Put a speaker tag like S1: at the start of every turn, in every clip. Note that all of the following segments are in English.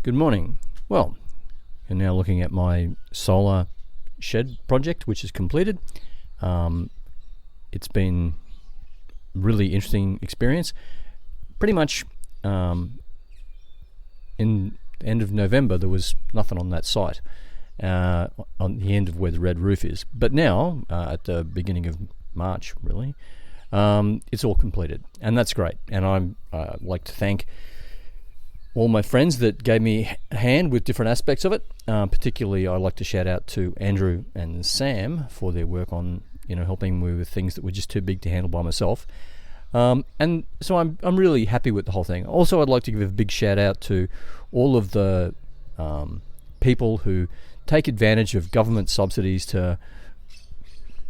S1: Good morning. Well, you're now looking at my solar shed project, which is completed. It's been a really interesting experience. Pretty much in the end of November, there was nothing on that site, on the end of where the red roof is. But now, at the beginning of March, really, it's all completed, and that's great. And I'd like to thank all my friends that gave me a hand with different aspects of it. Particularly, I'd like to shout out to Andrew and Sam for their work on, helping me with things that were just too big to handle by myself. And so I'm really happy with the whole thing. Also, I'd like to give a big shout out to all of the people who take advantage of government subsidies to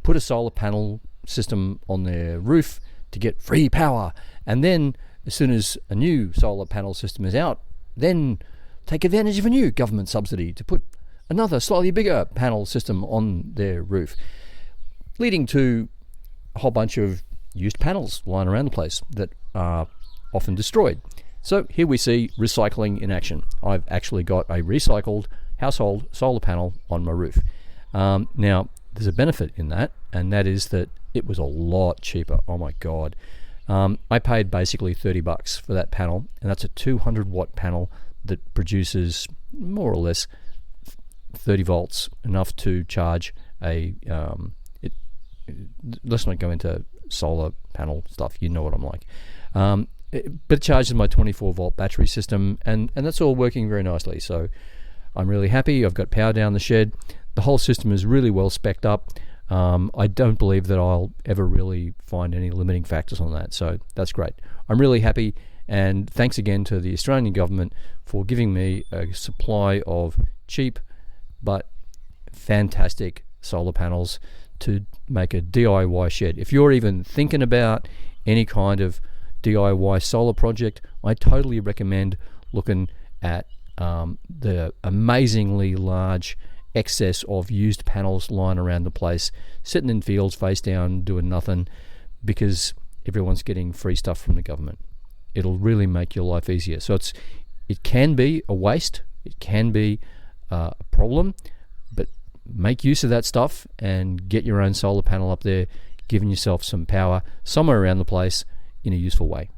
S1: put a solar panel system on their roof to get free power, and then as soon as a new solar panel system is out, then take advantage of a new government subsidy to put another slightly bigger panel system on their roof, leading to a whole bunch of used panels lying around the place that are often destroyed. So here we see recycling in action. I've actually got a recycled household solar panel on my roof. Now, there's a benefit in that, and that is that it was a lot cheaper. Oh my God. I paid basically $30 for that panel, and that's a 200 watt panel that produces more or less 30 volts, enough to charge a let's not go into solar panel stuff, you know what I'm like. But it charges my 24 volt battery system, and that's all working very nicely. So I'm really happy. I've got power down the shed. The whole system is really well spec'd up. I don't believe that I'll ever really find any limiting factors on that, so that's great. I'm really happy, and thanks again to the Australian government for giving me a supply of cheap but fantastic solar panels to make a DIY shed. If you're even thinking about any kind of DIY solar project, I totally recommend looking at the amazingly large excess of used panels lying around the place, sitting in fields face down doing nothing, because everyone's getting free stuff from the government. It'll really make your life easier. So it can be a waste, it can be a problem, but make use of that stuff and get your own solar panel up there, giving yourself some power somewhere around the place in a useful way.